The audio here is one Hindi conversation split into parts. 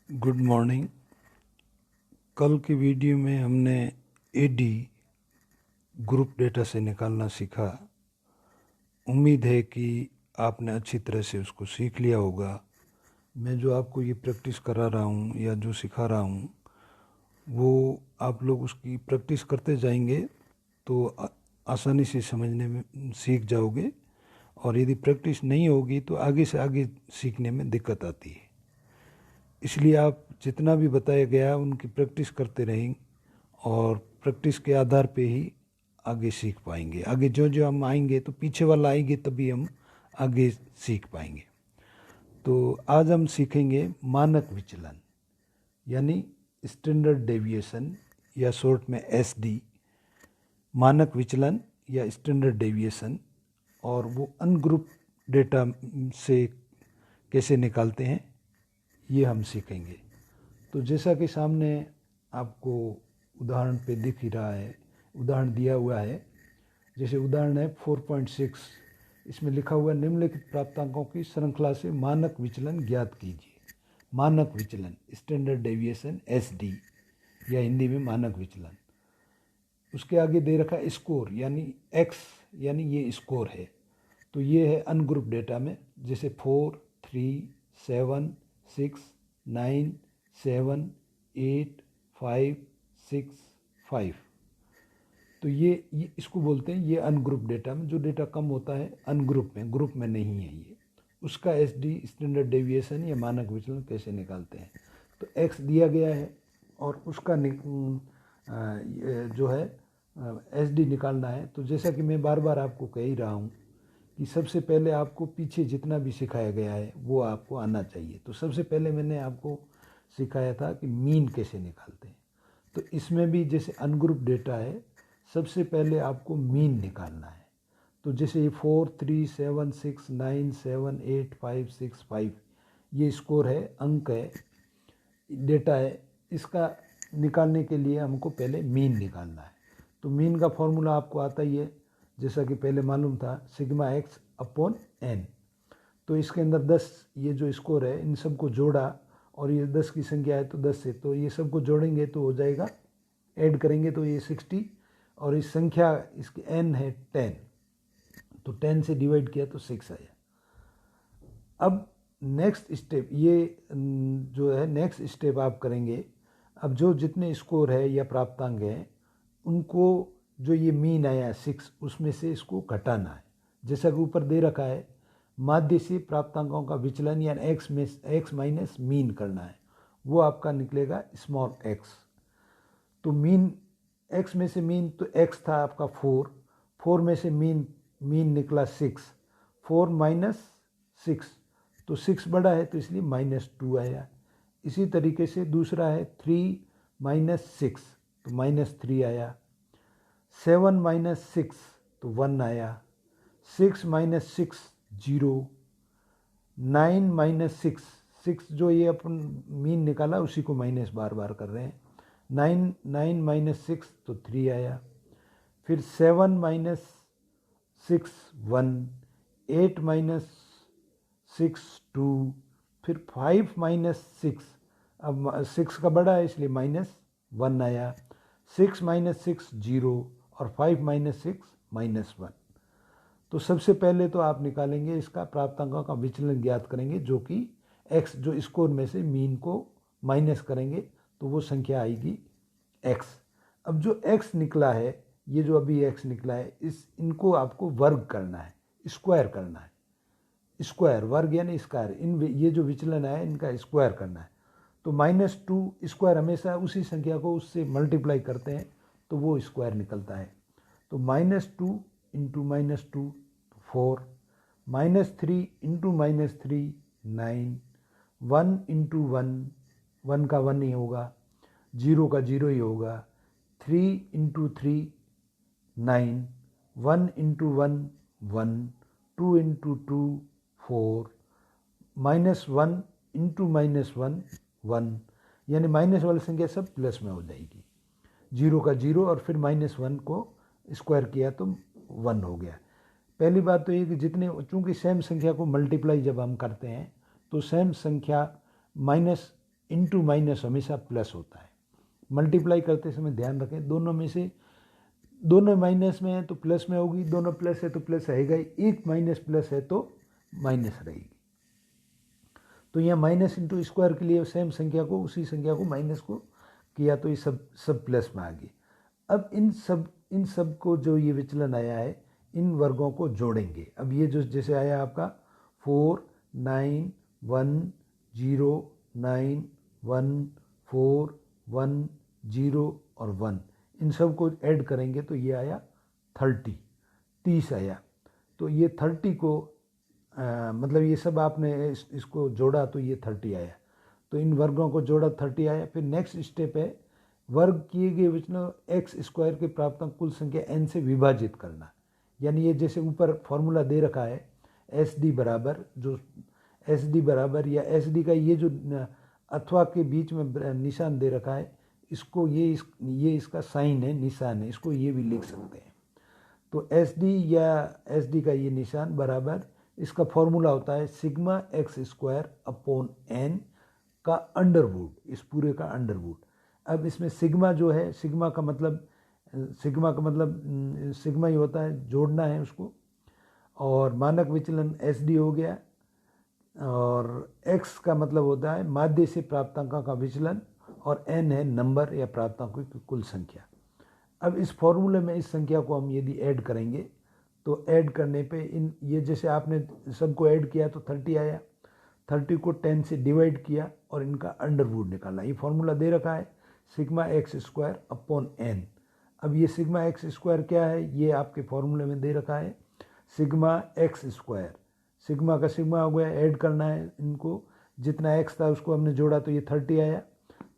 Good morning. कल की वीडियो में हमने एडी ग्रुप डेटा से निकालना सीखा। उम्मीद है कि आपने अच्छी तरह से उसको सीख लिया होगा। मैं जो आपको ये प्रैक्टिस करा रहा हूँ या जो सिखा रहा हूँ वो आप लोग उसकी प्रैक्टिस करते जाएंगे तो आसानी से समझने में सीख जाओगे, और यदि प्रैक्टिस नहीं होगी तो आगे से आगे सीखने में दिक्कत आती है। इसलिए आप जितना भी बताया गया उनकी प्रैक्टिस करते रहेंगे और प्रैक्टिस के आधार पे ही आगे सीख पाएंगे। आगे जो जो हम आएंगे तो पीछे वाला आएंगे तभी हम आगे सीख पाएंगे। तो आज हम सीखेंगे मानक विचलन यानी स्टैंडर्ड डेविएशन या शॉर्ट में एसडी। मानक विचलन या स्टैंडर्ड डेविएशन, और वो अनग्रुप डेटा से कैसे निकालते हैं ये हम सीखेंगे। तो जैसा कि सामने आपको उदाहरण पे दिख ही रहा है, उदाहरण दिया हुआ है। जैसे उदाहरण है 4.6, इसमें लिखा हुआ निम्नलिखित प्राप्तांकों की श्रृंखला से मानक विचलन ज्ञात कीजिए। मानक विचलन स्टैंडर्ड डेविएशन एसडी या हिंदी में मानक विचलन। उसके आगे दे रखा स्कोर यानी एक्स, यानी ये स्कोर है। तो ये है अनग्रुप डेटा में, जैसे 4, 3, 7, 6, 9, 7, 8, 5, 6, 5। तो ये इसको बोलते हैं, ये अनग्रुप डेटा में जो डेटा कम होता है अनग्रुप में, ग्रुप में नहीं है ये, उसका एसडी स्टैंडर्ड डेविएशन या मानक विचलन कैसे निकालते हैं। तो एक्स दिया गया है और उसका जो है एसडी निकालना है। तो जैसा कि मैं बार बार आपको कह ही रहा हूँ कि सबसे पहले आपको पीछे जितना भी सिखाया गया है वो आपको आना चाहिए। तो सबसे पहले मैंने आपको सिखाया था कि मीन कैसे निकालते हैं। तो इसमें भी जैसे अनग्रुप डेटा है, सबसे पहले आपको मीन निकालना है। तो जैसे ये 4, 3, 7, 6, 9, 7, 8, 5, 6, 5 ये स्कोर है, अंक है, डेटा है। इसका निकालने के लिए हमको पहले मीन निकालना है। तो मीन का फॉर्मूला आपको आता ही है, जैसा कि पहले मालूम था, सिग्मा एक्स अपॉन एन। तो इसके अंदर 10 ये जो स्कोर है इन सबको जोड़ा, और ये 10 की संख्या है तो 10 से, तो ये सबको जोड़ेंगे तो हो जाएगा, ऐड करेंगे तो ये 60, और इस संख्या इसकी एन है 10, तो 10 से डिवाइड किया तो 6 आया। अब नेक्स्ट स्टेप ये जो है नेक्स्ट स्टेप आप करेंगे। अब जो जितने स्कोर है या प्राप्तांक है उनको जो ये मीन आया 6 उसमें से इसको घटाना है। जैसा कि ऊपर दे रखा है, माध्य से प्राप्तांकों का विचलन या एक्स माइनस मीन करना है, वो आपका निकलेगा स्मॉल एक्स। तो मीन एक्स में से मीन, तो एक्स था आपका 4 में से मीन निकला 6, 4 माइनस 6, तो 6 बड़ा है तो इसलिए -2 आया। इसी तरीके से दूसरा है 3 माइनस 6, तो -3 आया। 7 माइनस 6 तो 1 आया। 6 माइनस 6 0। 9 माइनस 6 जो ये अपन मीन निकाला उसी को माइनस बार बार कर रहे हैं। 9 माइनस 6 तो 3 आया। फिर 7 माइनस 6 1। 8 माइनस 6 2। फिर 5 माइनस 6, अब 6 का बड़ा है इसलिए -1 आया। 6 माइनस 6 0, और 5 माइनस 6 -1। तो सबसे पहले तो आप निकालेंगे इसका प्राप्तांकों का विचलन ज्ञात करेंगे, जो कि x जो स्कोर में से मीन को माइनस करेंगे तो वो संख्या आएगी x। अब जो x निकला है, ये जो अभी x निकला है, इनको आपको वर्ग करना है, स्क्वायर करना है। स्क्वायर, वर्ग यानी स्क्वायर, ये जो विचलन है इनका स्क्वायर करना है। तो -2 स्क्वायर हमेशा उसी संख्या को उससे मल्टीप्लाई करते हैं तो वो स्क्वायर निकलता है। तो -2 इंटू -2 4, -3 इंटू -3 9, 1 इंटू 1 का 1 ही होगा, 0 का 0 ही होगा। 3 इंटू 3 9, 1 इंटू 1 1, 2 इंटू 2 4, -1 इंटू -1 1, यानी माइनस वाली संख्या सब प्लस में हो जाएगी। 0 का 0 और फिर -1 को स्क्वायर किया तो 1 हो गया। पहली बात तो ये कि जितने, चूँकि सेम संख्या को मल्टीप्लाई जब हम करते हैं तो सेम संख्या माइनस इंटू माइनस हमेशा प्लस होता है। मल्टीप्लाई करते समय ध्यान रखें, दोनों में से दोनों माइनस में है तो प्लस में होगी, दोनों प्लस है तो प्लस रहेगा ही, एक माइनस प्लस है तो माइनस रहेगी। तो यहाँ माइनस इंटू स्क्वायर के लिए सेम संख्या को, उसी संख्या को माइनस को किया तो ये सब प्लस में आ गई। अब इन सब को जो ये विचलन आया है, इन वर्गों को जोड़ेंगे। अब ये जो जैसे आया आपका 4 9 1 0 9 1 4 1 0 और 1, इन सब को ऐड करेंगे तो ये आया 30 आया। तो ये 30 को मतलब ये सब आपने इसको जोड़ा तो ये 30 आया। तो इन वर्गों को जोड़ा 30 आया। फिर नेक्स्ट स्टेप है वर्ग किए गए विचलन एक्स स्क्वायर के प्राप्तांक कुल संख्या n से विभाजित करना। यानी ये जैसे ऊपर फॉर्मूला दे रखा है एस डी बराबर, जो एस डी बराबर या एस डी का ये जो अथवा के बीच में निशान दे रखा है, इसको ये इसका साइन है, निशान है, इसको ये भी लिख सकते हैं। तो एस डी या एस डी का ये निशान बराबर, इसका फॉर्मूला होता है sigma x square upon n का अंडरवुड, इस पूरे का अंडरवुड। अब इसमें सिग्मा जो है, सिग्मा का मतलब सिग्मा ही होता है, जोड़ना है उसको, और मानक विचलन एस डी हो गया, और एक्स का मतलब होता है माध्य से प्राप्तांकों का विचलन, और एन है नंबर या प्राप्तांकों की कुल संख्या। अब इस फॉर्मूले में इस संख्या को हम यदि ऐड करेंगे तो ऐड करने पे ये जैसे आपने सबको ऐड किया तो 30 आया, 30 को 10 से डिवाइड किया और इनका अंडरवुड निकाला। ये फॉर्मूला दे रखा है sigma x square upon n. अब ये सिग्मा एक्स स्क्वायर क्या है, ये आपके फॉर्मूले में दे रखा है सिग्मा एक्स स्क्वायर। सिग्मा का सिग्मा हो गया, ऐड करना है इनको, जितना एक्स था उसको हमने जोड़ा तो ये 30 आया,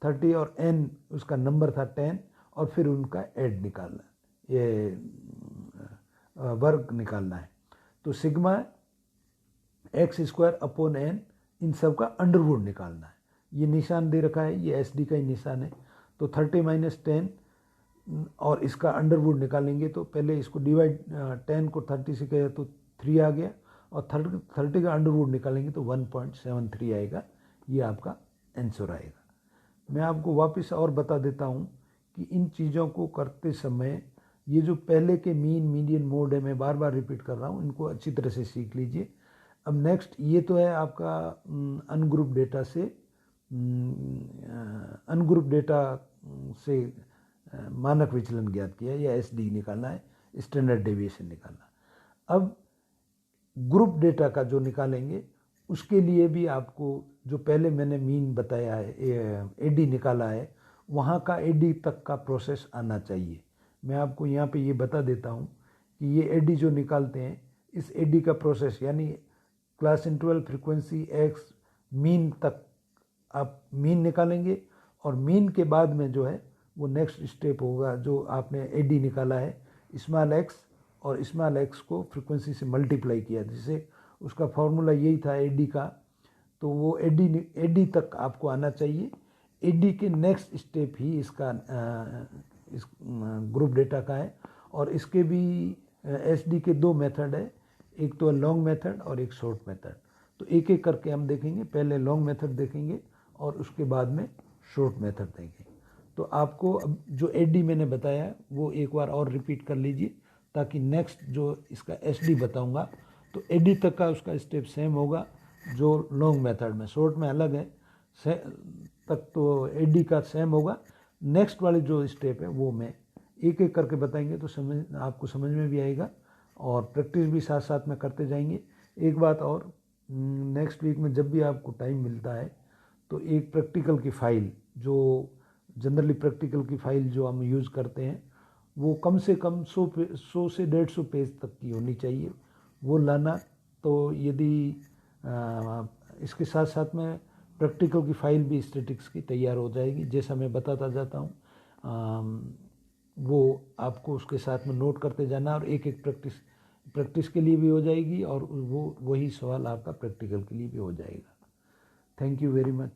30 और एन उसका नंबर था 10, और फिर उनका ऐड निकालना, ये वर्ग निकालना है। तो sigma x square upon n, इन सब का अंडरवुड निकालना है। ये निशान दे रखा है, ये एस डी का ही निशान है। तो 30 माइनस 10 और इसका अंडरवुड निकालेंगे तो पहले इसको डिवाइड, 10 को 30 से किया तो 3 आ गया, और 30 का अंडरवुड निकालेंगे तो 1.73 आएगा। ये आपका आंसर आएगा। मैं आपको वापस और बता देता हूँ कि इन चीज़ों को करते समय ये जो पहले के मीन मीडियन मोड है, मैं बार बार रिपीट कर रहा हूँ, इनको अच्छी तरह से सीख लीजिए। अब नेक्स्ट ये तो है आपका अनग्रुप डेटा से, अनग्रुप डेटा से मानक विचलन ज्ञात किया या एस डी निकालना है, स्टैंडर्ड डेविएशन निकालना। अब ग्रुप डेटा का जो निकालेंगे उसके लिए भी आपको जो पहले मैंने मीन बताया है, एडी निकाला है, वहाँ का एडी तक का प्रोसेस आना चाहिए। मैं आपको यहाँ पे ये बता देता हूँ कि ये एडी जो निकालते हैं, इस एडी का प्रोसेस यानी class interval frequency x mean तक आप मीन निकालेंगे, और मीन के बाद में जो है वो नेक्स्ट स्टेप होगा, जो आपने एडी निकाला है स्मॉल एक्स, और स्मॉल एक्स को फ्रीक्वेंसी से मल्टीप्लाई किया, जिससे उसका फॉर्मूला यही था एडी का। तो वो एडी तक आपको आना चाहिए। एडी के नेक्स्ट स्टेप ही इसका इस ग्रुप डेटा का है, और इसके भी एसडी के 2 मेथड है, एक तो लॉन्ग मेथड और एक शॉर्ट मेथड। तो एक एक करके हम देखेंगे, पहले लॉन्ग मेथड देखेंगे और उसके बाद में शॉर्ट मेथड देखेंगे। तो आपको अब जो एडी मैंने बताया वो एक बार और रिपीट कर लीजिए, ताकि नेक्स्ट जो इसका एसडी बताऊंगा तो एडी तक का उसका स्टेप सेम होगा जो लॉन्ग मेथड में। शॉर्ट में अलग है, तक तो एडी का सेम होगा। नेक्स्ट वाली जो स्टेप है वो मैं एक एक करके बताएंगे तो आपको समझ में भी आएगा, और प्रैक्टिस भी साथ साथ में करते जाएंगे। एक बात और, नेक्स्ट वीक में जब भी आपको टाइम मिलता है तो एक प्रैक्टिकल की फ़ाइल, जो जनरली प्रैक्टिकल की फ़ाइल जो हम यूज़ करते हैं, वो कम से कम 100 से 150 पेज तक की होनी चाहिए, वो लाना। तो यदि इसके साथ साथ में प्रैक्टिकल की फ़ाइल भी स्टैटिक्स की तैयार हो जाएगी, जैसा मैं बताता जाता हूँ, वो आपको उसके साथ में नोट करते जाना, और एक एक प्रैक्टिस के लिए भी हो जाएगी, और वही सवाल आपका प्रैक्टिकल के लिए भी हो जाएगा। Thank you very much.